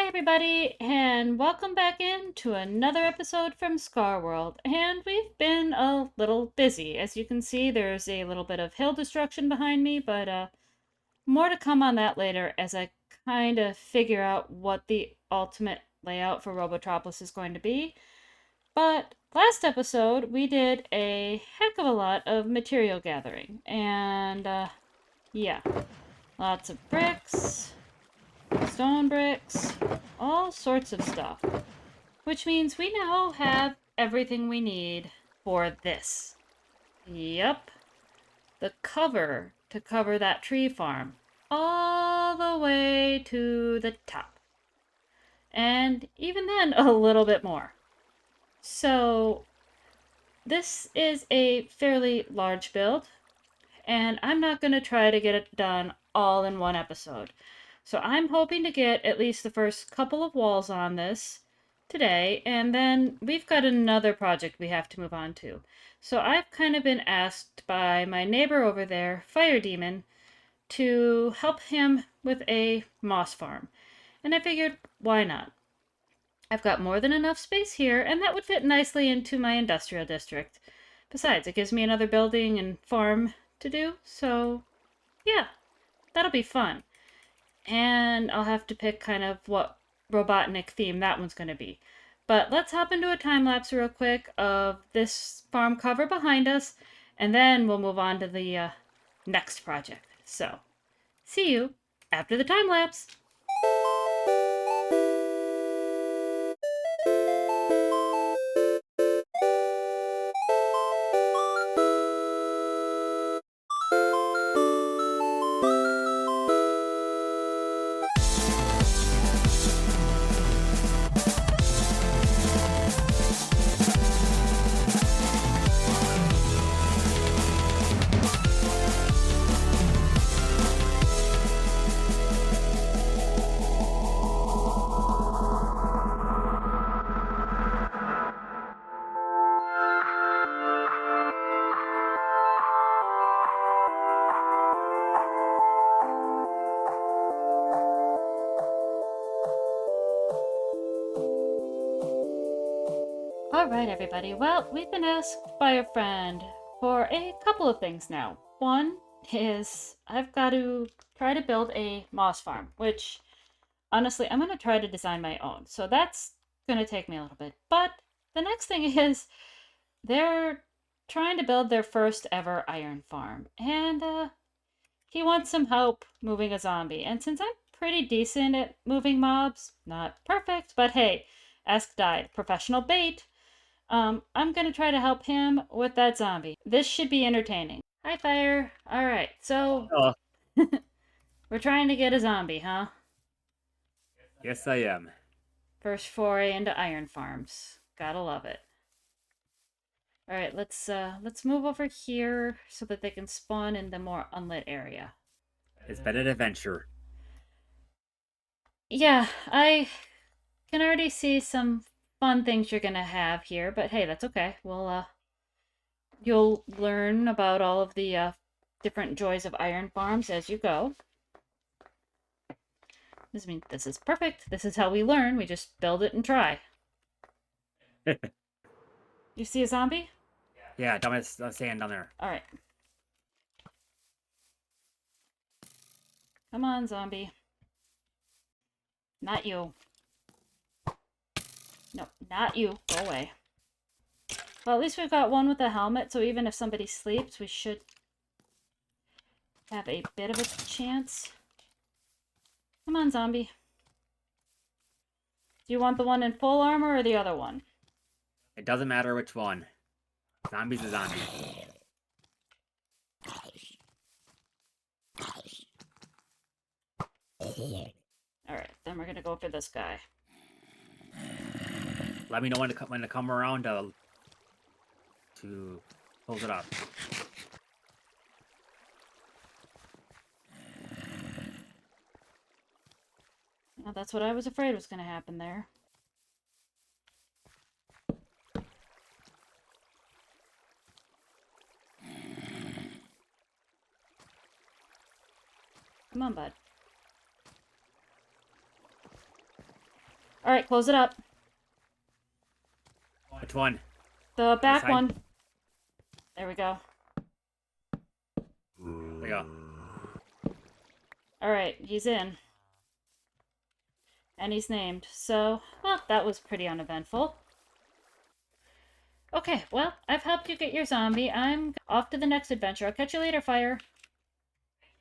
Hi everybody, and welcome back in to another episode from Scarworld. And we've been a little busy. As you can see, there's a little bit of hill destruction behind me, but more to come on that later as I kind of figure out what the ultimate layout for Robotropolis is going to be. But last episode, we did a heck of a lot of material gathering, and yeah, lots of bricks, stone bricks, all sorts of stuff. Which means we now have everything we need for this. Yep, the cover to cover that tree farm. All the way to the top. And even then, a little bit more. So, this is a fairly large build, and I'm not going to try to get it done all in one episode. So I'm hoping to get at least the first couple of walls on this today, and then we've got another project we have to move on to. So I've kind of been asked by my neighbor over there, Fire Demon, to help him with a moss farm. And I figured, why not? I've got more than enough space here, and that would fit nicely into my industrial district. Besides, it gives me another building and farm to do, so yeah, that'll be fun. And I'll have to pick kind of what Robotnik theme that one's going to be. But let's hop into a time lapse real quick of this farm cover behind us, and then we'll move on to the next project. So, see you after the time lapse. Alright, everybody. Well, we've been asked by a friend for a couple of things now. One is I've got to try to build a moss farm, which honestly, I'm going to try to design my own. So that's going to take me a little bit. But the next thing is they're trying to build their first ever iron farm. And he wants some help moving a zombie. And since I'm pretty decent at moving mobs, not perfect, but hey, ask died, professional bait. I'm gonna try to help him with that zombie. This should be entertaining. Hi, Fire. Alright, so Oh, we're trying to get a zombie, huh? yes, I am. First foray into iron farms. Gotta love it. Alright, let's move over here so that they can spawn in the more unlit area. It's been an adventure. Yeah, I can already see some fun things you're gonna have here, but hey, that's okay. You'll learn about all of the different joys of iron farms as you go. This is perfect. This is how we learn. We just build it and try. You see a zombie? Yeah, down the sand down there. All right. Come on, zombie. Not you. No, not you. Go away. Well, at least we've got one with a helmet, so even if somebody sleeps, we should have a bit of a chance. Come on, zombie. Do you want the one in full armor or the other one? It doesn't matter which one. Zombie's a zombie. Alright, then we're gonna go for this guy. Let me know when to come around to close it up. Well, that's what I was afraid was gonna happen there. Come on, bud. Alright, close it up. Which one? The back side? one. There we go. There we go. Alright, he's in. And he's named. So, well, that was pretty uneventful. Okay, well, I've helped you get your zombie. I'm off to the next adventure. I'll catch you later, Fire.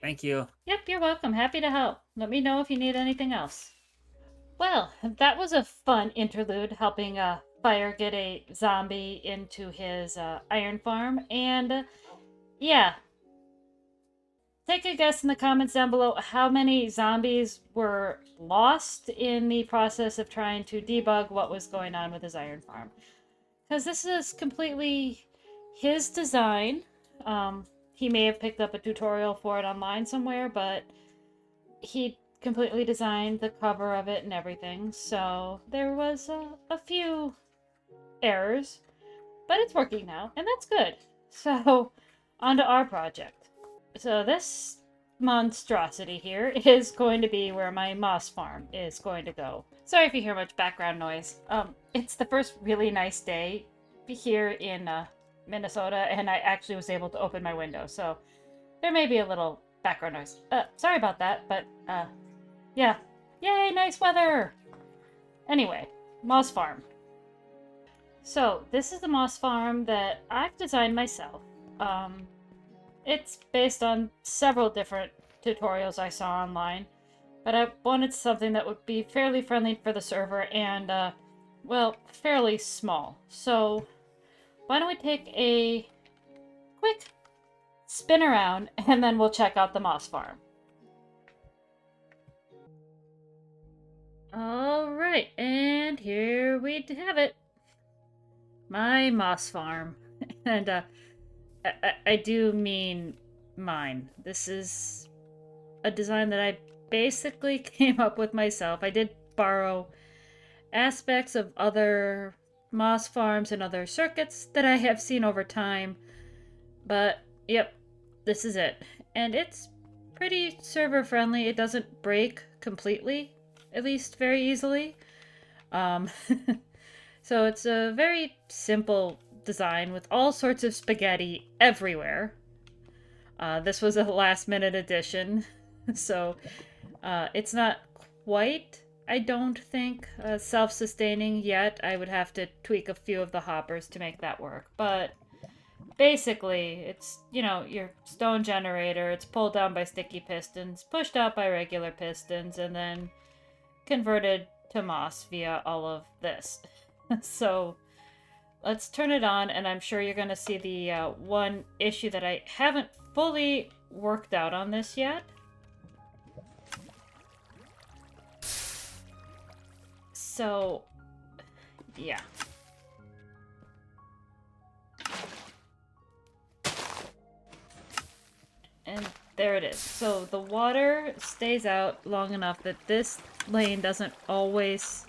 Thank you. Yep, you're welcome. Happy to help. Let me know if you need anything else. Well, that was a fun interlude helping Fire get a zombie into his iron farm. And yeah, take a guess in the comments down below how many zombies were lost in the process of trying to debug what was going on with his iron farm. Because this is completely his design. He may have picked up a tutorial for it online somewhere, but he completely designed the cover of it and everything. So there was a few errors, but it's working now, and that's good. So on to our project. So this monstrosity here is going to be where my moss farm is going to go. Sorry if you hear much background noise. It's the first really nice day here in Minnesota, and I actually was able to open my window, so there may be a little background noise. Sorry about that, but yeah. Yay, nice weather! Anyway, moss farm. So this is the moss farm that I've designed myself. It's based on several different tutorials I saw online, but I wanted something that would be fairly friendly for the server and, well, fairly small. So why don't we take a quick spin around and then we'll check out the moss farm. Alright, and here we have it. My moss farm. And, I do mean mine. This is a design that I basically came up with myself. I did borrow aspects of other moss farms and other circuits that I have seen over time, but yep, this is it. And it's pretty server friendly. It doesn't break completely, at least very easily. So it's a very simple design with all sorts of spaghetti everywhere. This was a last minute addition, so it's not quite, I don't think, self-sustaining yet. I would have to tweak a few of the hoppers to make that work, but basically it's, you know, your stone generator. It's pulled down by sticky pistons, pushed out by regular pistons, and then converted to moss via all of this. So let's turn it on, and I'm sure you're going to see the one issue that I haven't fully worked out on this yet. So, yeah. And there it is. So the water stays out long enough that this lane doesn't always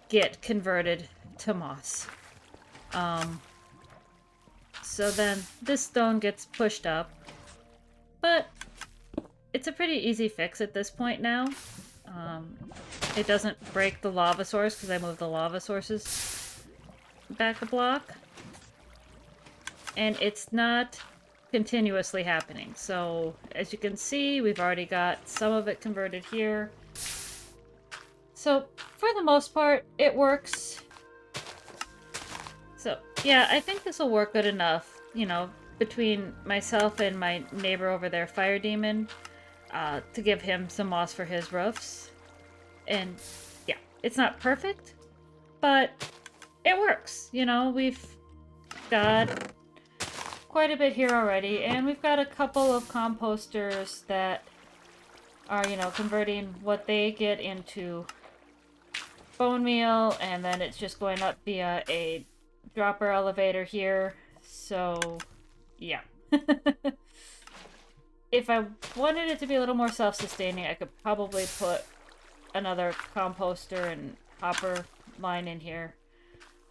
get converted to moss. So then this stone gets pushed up, but it's a pretty easy fix at this point now. It doesn't break the lava source because I moved the lava sources back a block, and it's not continuously happening. So as you can see, we've already got some of it converted here. So for the most part, it works. So yeah, I think this will work good enough, you know, between myself and my neighbor over there, Fire Demon, to give him some moss for his roofs. And yeah, it's not perfect, but it works. You know, we've got quite a bit here already, and we've got a couple of composters that are, you know, converting what they get into bone meal, and then it's just going up via a dropper elevator here. So yeah. If I wanted it to be a little more self-sustaining, I could probably put another composter and hopper line in here.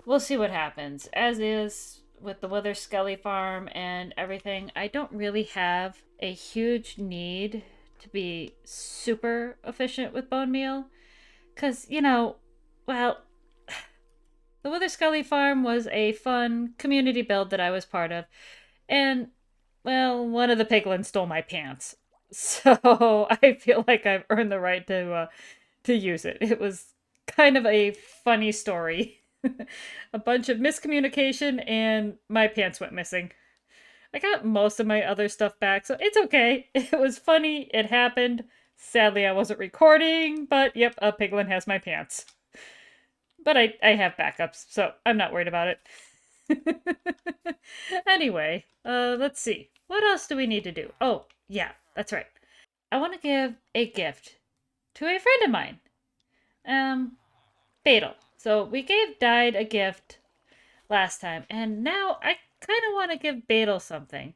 We'll see what happens. As is with the Wither Skelly farm and everything, I don't really have a huge need to be super efficient with bone meal, because, you know, well, the Wither Scully farm was a fun community build that I was part of. And, well, one of the piglins stole my pants. So I feel like I've earned the right to use it. It was kind of a funny story. A bunch of miscommunication and my pants went missing. I got most of my other stuff back, so it's okay. It was funny. It happened. Sadly, I wasn't recording, but yep, a piglin has my pants. But I have backups, so I'm not worried about it. Anyway, let's see. What else do we need to do? Oh, yeah, that's right. I want to give a gift to a friend of mine. Um, Beetle. So we gave Dyed a gift last time, and now I kind of want to give Beetle something.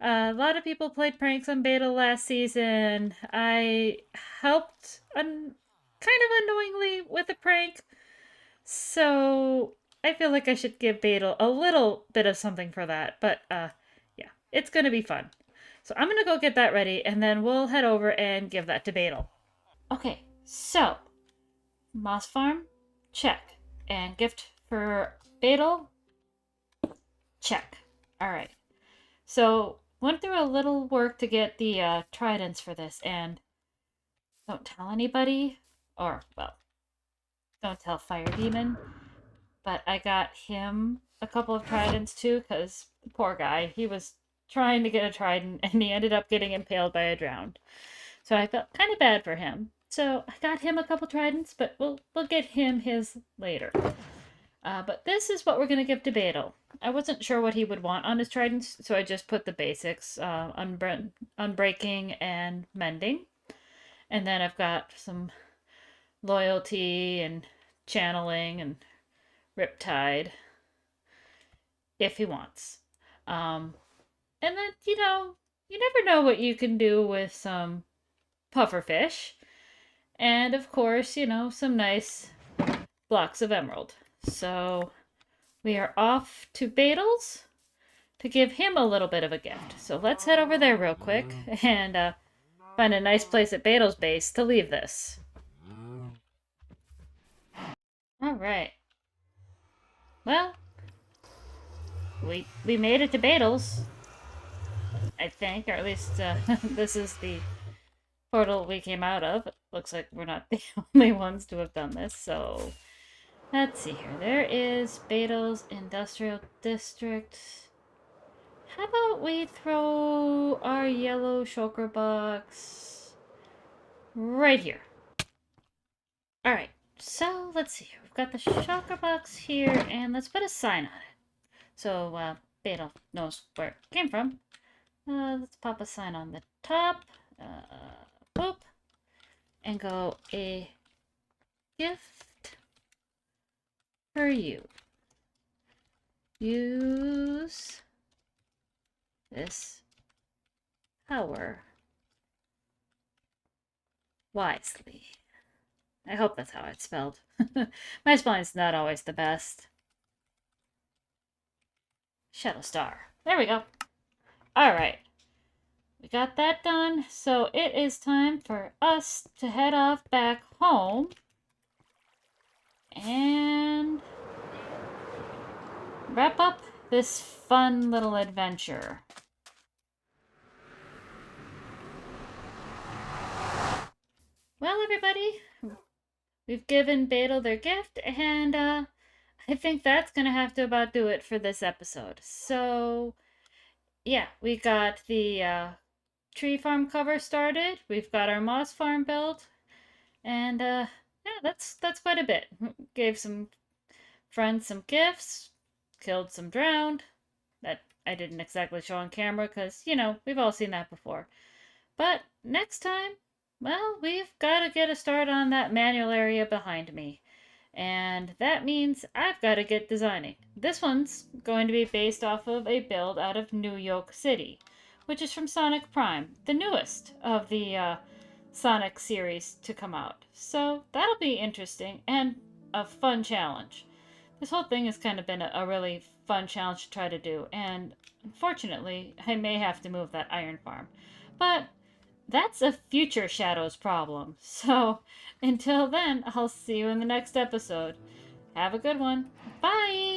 A lot of people played pranks on Beetle last season. I helped kind of unknowingly with a prank, so I feel like I should give Beetle a little bit of something for that. But yeah, it's gonna be fun. So I'm gonna go get that ready, and then we'll head over and give that to Beetle. Okay, so Moss Farm, check, and gift for Beetle, check. All right. So went through a little work to get the tridents for this, and don't tell anybody, or well, don't tell Fire Demon. But I got him a couple of tridents too, because poor guy, he was trying to get a trident and he ended up getting impaled by a drowned. So I felt kind of bad for him. So I got him a couple tridents, but we'll get him his later. But this is what we're gonna give to Beetle. I wasn't sure what he would want on his tridents, so I just put the basics: unbreaking and mending. And then I've got some loyalty and channeling and riptide if he wants. Um, and then, you never know what you can do with some pufferfish. And of course, some nice blocks of emerald. So we are off to Beetle's to give him a little bit of a gift. So let's head over there real quick and find a nice place at Beetle's base to leave this. All right. Well, we made it to Beetle's, I think, or at least this is the portal we came out of. It looks like we're not the only ones to have done this, so let's see here. There is Beetle's Industrial District. How about we throw our yellow shulker box right here? Alright, so let's see. We've got the shulker box here, and let's put a sign on it. So, Beetle knows where it came from. Let's pop a sign on the top. Boop. And go a gift for you. Use this power wisely. I hope that's how it's spelled. My spelling's not always the best. Shadow Star. There we go. Alright. We got that done. So it is time for us to head off back home and wrap up this fun little adventure. Well, everybody, we've given Beetle their gift, and I think that's gonna have to about do it for this episode. So, yeah, we got the tree farm cover started. We've got our moss farm built, and yeah, that's quite a bit. Gave some friends some gifts, killed some drowned. That I didn't exactly show on camera because we've all seen that before. But next time, well, we've got to get a start on that manual area behind me. And that means I've got to get designing. This one's going to be based off of a build out of New York City, which is from Sonic Prime, the newest of the Sonic series to come out. So that'll be interesting and a fun challenge. This whole thing has kind of been a really fun challenge to try to do, and unfortunately, I may have to move that iron farm. But That's a future Shadows problem. So, until then, I'll see you in the next episode. Have a good one. Bye!